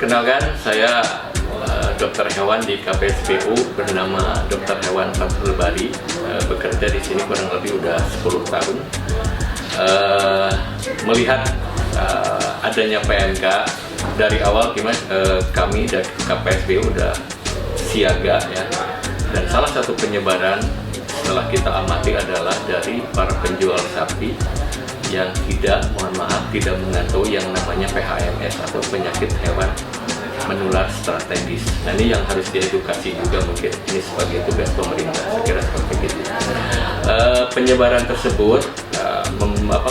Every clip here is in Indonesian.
Perkenalkan, saya dokter hewan di KPSBU bernama Dr. Hewan Fathul Bari. Bekerja di sini kurang lebih udah 10 tahun. Melihat adanya PMK dari awal, kami dari KPSBU udah siaga ya. Dan salah satu penyebaran setelah kita amati adalah dari para penjual sapi yang tidak mengetahui yang namanya PHMS atau penyakit hewan menular strategis. Nah, ini yang harus diedukasi juga, mungkin ini sebagai tugas pemerintah, saya kira seperti itu. Penyebaran tersebut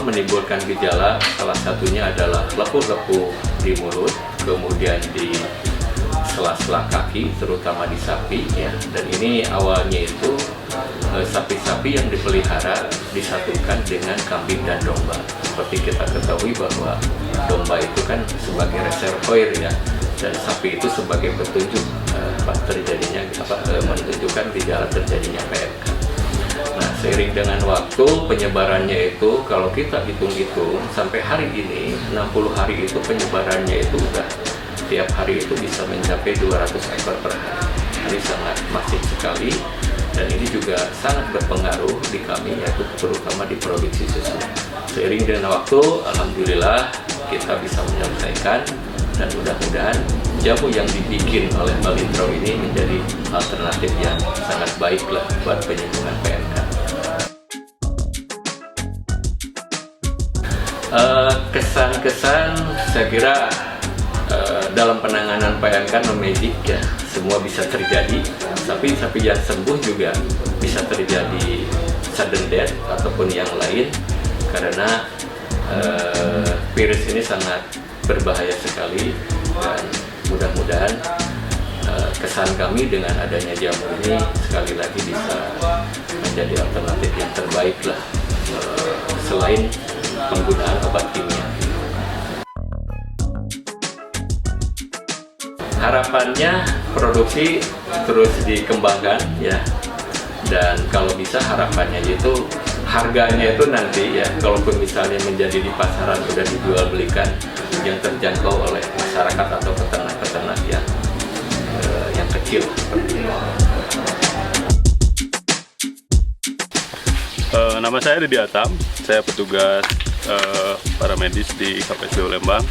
menimbulkan gejala, salah satunya adalah lepuh-lepuh di mulut, kemudian di sela-sela kaki, terutama di sapi ya. Dan ini awalnya itu sapi-sapi yang dipelihara disatukan dengan kambing dan domba. Seperti kita ketahui bahwa domba itu kan sebagai reservoir ya, dan sapi itu sebagai petunjuk menunjukkan gejala terjadinya PMK. Nah, seiring dengan waktu penyebarannya itu, kalau kita hitung-hitung sampai hari ini 60 hari itu penyebarannya itu udah tiap hari itu bisa mencapai 200 ekor per hari. Ini sangat masif sekali. Dan ini juga sangat berpengaruh di kami, yaitu terutama di produksi susu. Seiring dengan waktu, alhamdulillah kita bisa menyelesaikan, dan mudah-mudahan jamu yang dibikin oleh Balintro ini menjadi alternatif yang sangat baik lah buat penyembuhan PMK. Kesan-kesan saya kira dalam penanganan PMK no magic ya, semua bisa terjadi. Sapi yang sembuh juga bisa terjadi sudden death ataupun yang lain, karena virus ini sangat berbahaya sekali. Dan mudah-mudahan kesan kami dengan adanya jamu ini sekali lagi bisa menjadi alternatif yang terbaik lah, selain penggunaan obat kimia. Harapannya produksi terus dikembangkan ya, dan kalau bisa harapannya itu harganya itu nanti ya, kalaupun misalnya menjadi di pasaran sudah dijual belikan, yang terjangkau oleh masyarakat atau peternak-peternak yang kecil seperti itu. Nama saya Didi Atam, saya petugas paramedis di KPSBU Lembang.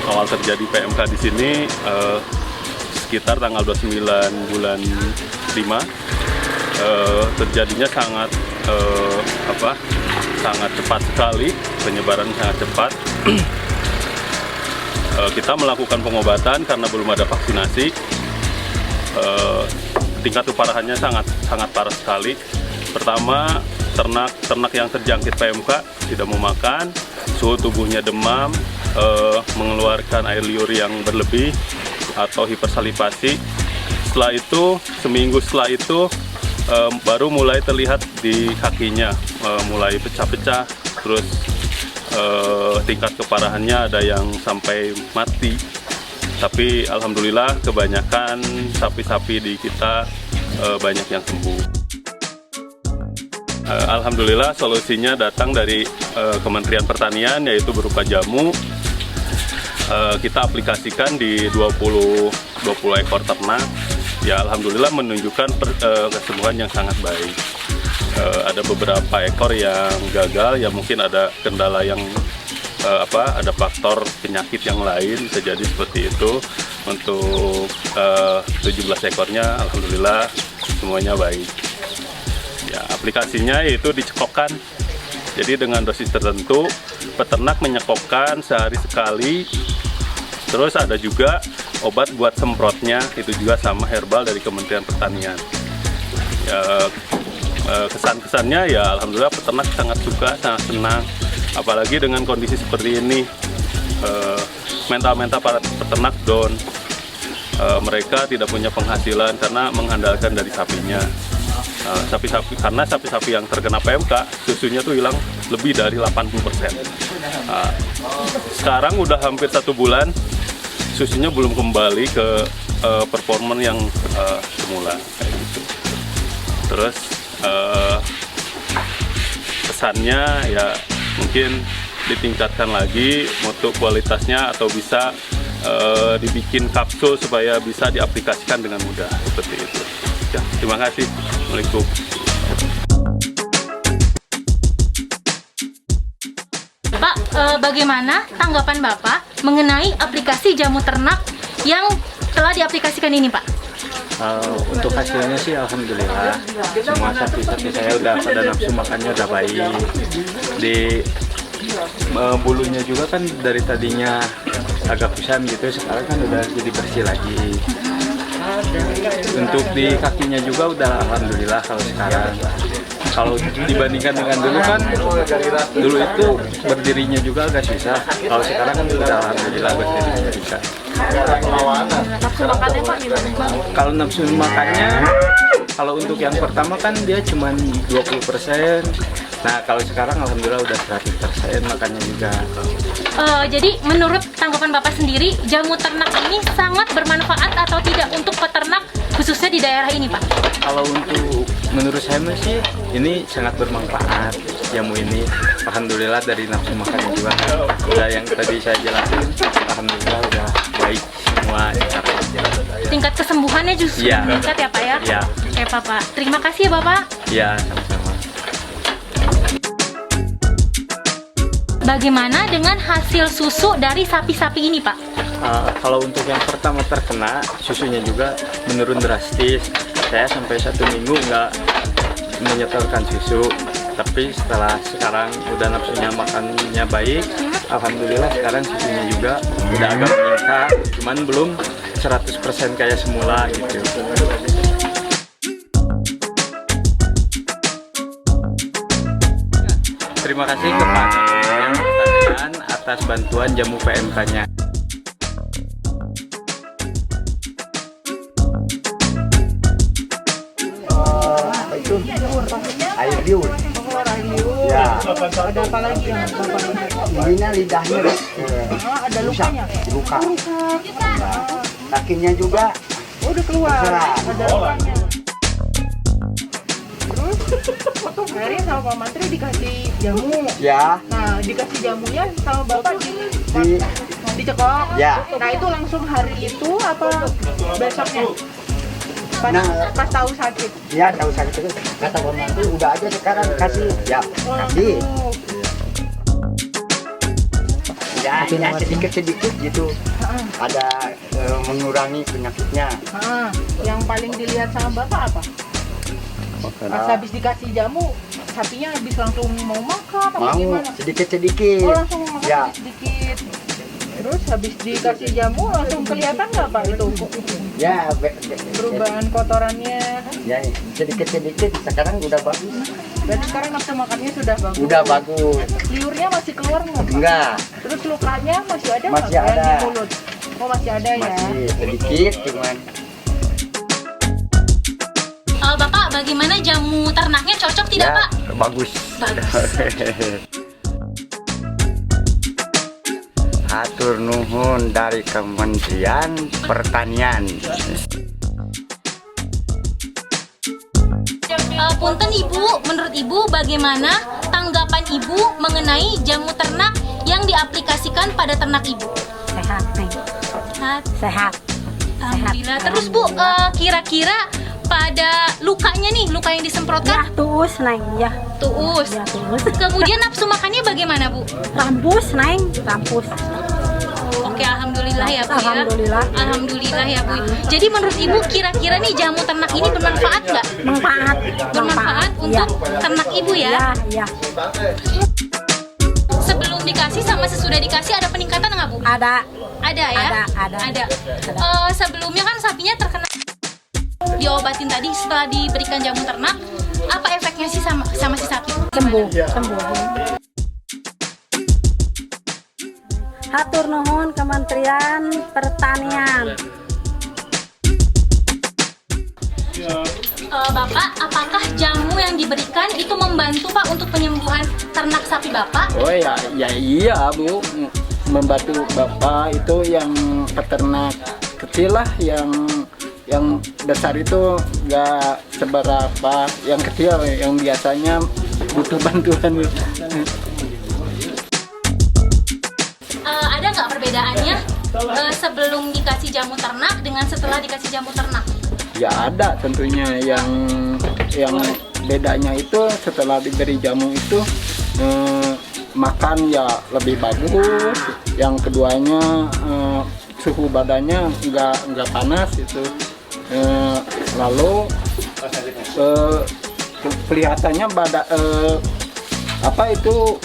Awal terjadi PMK di sini sekitar tanggal 29 bulan 5. Terjadinya sangat cepat sekali, penyebaran sangat cepat. Kita melakukan pengobatan karena belum ada vaksinasi. Tingkat keparahannya sangat parah sekali. Pertama, ternak yang terjangkit PMK tidak mau makan, suhu tubuhnya demam, mengeluarkan air liur yang berlebih atau hipersalivasi. Setelah itu, seminggu setelah itu baru mulai terlihat di kakinya, mulai pecah-pecah, terus tingkat keparahannya ada yang sampai mati. Tapi alhamdulillah kebanyakan sapi-sapi di kita banyak yang sembuh. Alhamdulillah solusinya datang dari Kementerian Pertanian, yaitu berupa jamu. Kita aplikasikan di 20 ekor ternak. Ya, alhamdulillah menunjukkan kesembuhan yang sangat baik. Ada beberapa ekor yang gagal, ya mungkin ada kendala yang ada faktor penyakit yang lain, bisa jadi seperti itu. Untuk 17 ekornya alhamdulillah semuanya baik. Ya, aplikasinya yaitu dicekokkan. Jadi dengan dosis tertentu, peternak menyekokkan sehari sekali. Terus ada juga obat buat semprotnya, itu juga sama herbal dari Kementerian Pertanian. Ya, kesan-kesannya ya alhamdulillah peternak sangat suka, sangat senang. Apalagi dengan kondisi seperti ini, mental para peternak down. Mereka tidak punya penghasilan karena mengandalkan dari sapinya. Karena sapi-sapi yang terkena PMK, susunya tuh hilang lebih dari 80%. Sekarang udah hampir 1 bulan, susunya belum kembali ke performa yang semula kayak gitu. Terus kesannya ya mungkin ditingkatkan lagi mutu kualitasnya, atau bisa dibikin kapsul supaya bisa diaplikasikan dengan mudah seperti itu. Ya, terima kasih. Assalamualaikum. Pak, bagaimana tanggapan Bapak mengenai aplikasi jamu ternak yang telah diaplikasikan ini, Pak? Untuk hasilnya sih alhamdulillah, semua sapi-sapi saya udah pada nafsu makannya udah baik. Di bulunya juga kan dari tadinya agak kusam gitu, sekarang kan udah jadi bersih lagi. Untuk di kakinya juga udah alhamdulillah kalau sekarang. Kalau dibandingkan dengan dulu kan, dulu itu berdirinya juga agak susah. Kalau sekarang kan udah alhamdulillah berdirinya bisa. Nafsu makannya Pak gimana? Kalau nafsu makannya, kalau untuk yang pertama kan dia cuma 20%. Nah kalau sekarang alhamdulillah udah 100% makannya juga. Jadi menurut tanggapan Bapak sendiri, jamu ternak ini sangat bermanfaat atau tidak untuk peternak khususnya di daerah ini, Pak? Kalau untuk menurut saya sih ini sangat bermanfaat jamu ini. Alhamdulillah dari nafsu makannya juga udah yang tadi saya jelasin, alhamdulillah udah baik semua. Tingkat kesembuhannya justru Iya. meningkat ya, Pak ya? Iya. Oke, Pak. Terima kasih ya, Bapak. Ya sama-sama. Bagaimana dengan hasil susu dari sapi-sapi ini, Pak? Kalau untuk yang pertama terkena, susunya juga menurun drastis. Saya sampai 1 minggu nggak menyetorkan susu. Tapi setelah sekarang udah nafsunya makannya baik, alhamdulillah sekarang susunya juga udah agak meningkat. Cuman belum 100% kayak semula gitu. Terima kasih kepada Kementerian Pertanian atas bantuan jamu PMK-nya. Itu air liur. Ya. Ada apa lagi yang Bapak lihat? Ininya lidahnya Ada lukanya? luka. Kakinya juga Oh, udah keluar. Keluar. Ada lukanya. Terus Mary sama Pak Mantri dikasih jamu. ya Nah, dikasih jamunya sama Bapak di dicekok. Ya. Nah, itu langsung hari itu apa besoknya? Pas, Nah. pas tahu sakit. ya tahu sakit itu kata pembantu udah aja sekarang kasih ya kasih Oh, ya sedikit gitu ada mengurangi penyakitnya. yang paling dilihat sama Bapak apa? Pas habis dikasih jamu, sapinya habis langsung mau makan apa Mau gimana? sedikit Oh, langsung makan ya sedikit. Terus habis dikasih jamu langsung kelihatan nggak Pak itu ya perubahan kotorannya? ya sedikit sekarang udah bagus. Dan sekarang nafsu makannya sudah bagus. Udah bagus. Liurnya masih keluar nggak Pak? Enggak, Terus lukanya masih ada nggak Masih Pak, yang ada. di mulut? Oh masih ada ya. masih sedikit cuman. Bapak, bagaimana jamu ternaknya cocok tidak, Ya, Pak? bagus. Bagus. Atur nuhun dari Kementerian Pertanian. Punten Ibu, menurut Ibu bagaimana tanggapan Ibu mengenai jamu ternak yang diaplikasikan pada ternak Ibu? Sehat, Neng. Sehat. Sehat. Alhamdulillah. Terus Bu, kira-kira pada lukanya nih, luka yang Ya, disemprotkan tuus, Neng. Ya, tuus. ya tuus. Kemudian nafsu makannya bagaimana, Bu? Rampus, Neng. Rampus. Oke, alhamdulillah ya, Bu. Ya. Alhamdulillah. Alhamdulillah ya, Bu. Jadi menurut Ibu kira-kira nih jamu ternak ini bermanfaat nggak? Manfaat. Bermanfaat untuk ternak Ibu ya? Ya, ya. Sebelum dikasih sama sesudah dikasih ada peningkatan nggak, Bu? Ada. Ada ya? Ada. Sebelumnya kan sapinya terkena diobatin tadi, setelah diberikan jamu ternak, apa efeknya sih sama si sapi? Sembuh. Sembuh. Hatur nuhun Kementerian Pertanian. Bapak, apakah jamu yang diberikan itu membantu Pak untuk penyembuhan ternak sapi Bapak? Oh ya, ya iya Bu, membantu Bapak itu yang peternak kecil lah, yang besar itu nggak seberapa, yang kecil yang biasanya butuh bantuan. Ada nggak perbedaannya sebelum dikasih jamu ternak dengan setelah dikasih jamu ternak? Ya ada tentunya yang bedanya itu setelah diberi jamu itu makan ya lebih bagus. Yang keduanya suhu badannya nggak panas itu. Lalu kelihatannya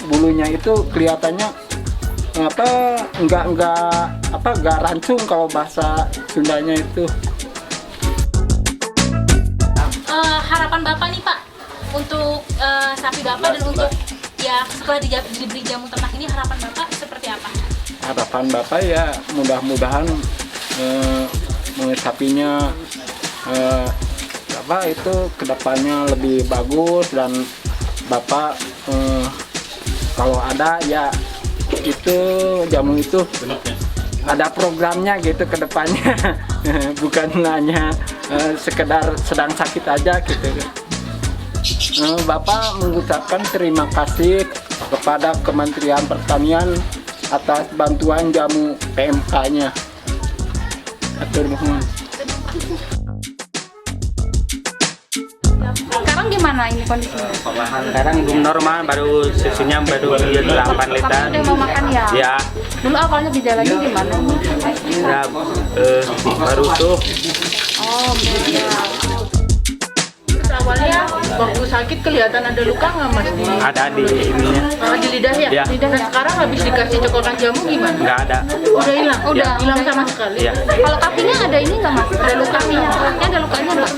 bulunya itu kelihatannya nggak rancung kalau bahasa Sundanya itu. Harapan Bapak nih Pak untuk sapi Bapak dan untuk ya setelah diberi jamu ternak ini, harapan Bapak seperti apa? Harapan Bapak ya mudah-mudahan sapinya itu kedepannya lebih bagus, dan Bapak kalau ada ya itu jamu itu ada programnya gitu ke depannya. Bukan hanya sekedar sedang sakit aja gitu. Bapak mengucapkan terima kasih kepada Kementerian Pertanian atas bantuan jamu PMK-nya. Atur nuhun. Sekarang gimana ini kondisinya? Sekarang belum normal, baru susunya baru 8 liter. Udah mau makan ya? Ya, Dulu awalnya gejalanya gimana? ya baru tuh. Oh, beda. Terus awalnya waktu sakit kelihatan ada luka nggak Mas? Ada di ininya. Di lidah ya? Ya. Lidah. Nah, sekarang habis dikasih cokokan jamu gimana? Nggak ada. Udah hilang? Udah. Hilang sama sekali? Ya. Kalau kakinya ada ini nggak Mas? Ada lukanya? Kakinya ada lukanya nggak?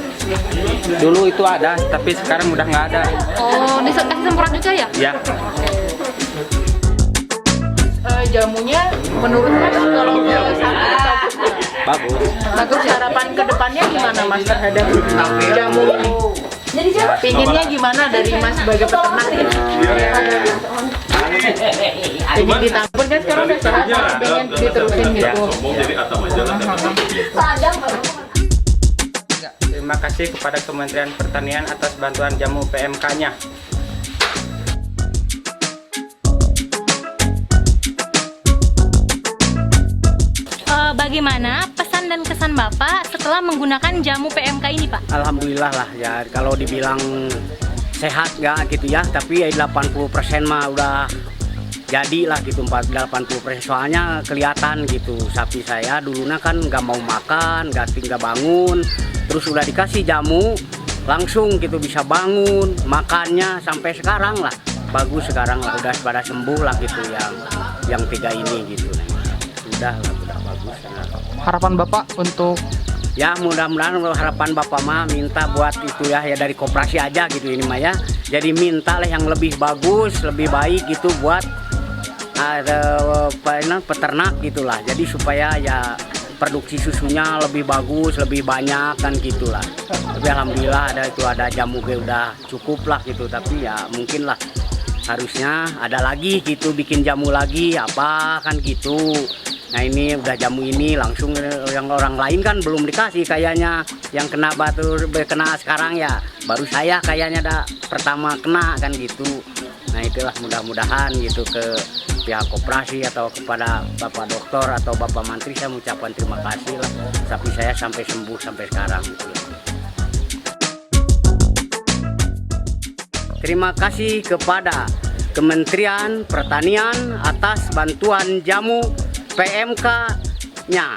Dulu itu ada, tapi sekarang udah nggak ada. Oh, dikasih semprot juga ya? Ya, Jamunya menurut Mas kalau sakit bagus. bagus, harapan kedepannya gimana Mas terhadap jamu ini? Pinginnya gimana dari Mas sebagai peternak ini? Pengen ditampung kan sekarang udah sehat, pengen diterusin gitu. Terima kasih kepada Kementerian Pertanian atas bantuan jamu PMK-nya. Bagaimana pesan dan kesan Bapak setelah menggunakan jamu PMK ini Pak? Alhamdulillah lah ya, kalau dibilang sehat nggak gitu ya, tapi ya 80% mah udah jadi lah gitu, 80%. Soalnya kelihatan gitu, sapi saya dulunya kan nggak mau makan, nggak bangun, terus udah dikasih jamu langsung gitu bisa bangun, makannya sampai sekarang lah bagus, sekarang lah udah pada sembuh lah gitu yang 3 ini gitu. Udah bagus. Harapan Bapak untuk Ya mudah-mudahan harapan Bapak mah minta buat itu ya dari koperasi aja gitu ini mah ya. Jadi minta lah yang lebih bagus, lebih baik gitu buat peternak gitulah. Jadi supaya ya produksi susunya lebih bagus, lebih banyak kan gitulah. Tapi alhamdulillah ada jamu udah cukup lah gitu. Tapi ya mungkin lah harusnya ada lagi gitu, bikin jamu lagi apa kan gitu. Nah ini udah jamu ini langsung, yang orang lain kan belum dikasih kayaknya, yang kena kena sekarang ya baru saya kayaknya pertama kena kan gitu. Nah itulah mudah-mudahan gitu ke pihak koperasi atau kepada Bapak Dokter atau Bapak Menteri saya mengucapkan terima kasih lah, sapi saya sampai sembuh sampai sekarang gitu. Terima kasih kepada Kementerian Pertanian atas bantuan jamu PMK-nya.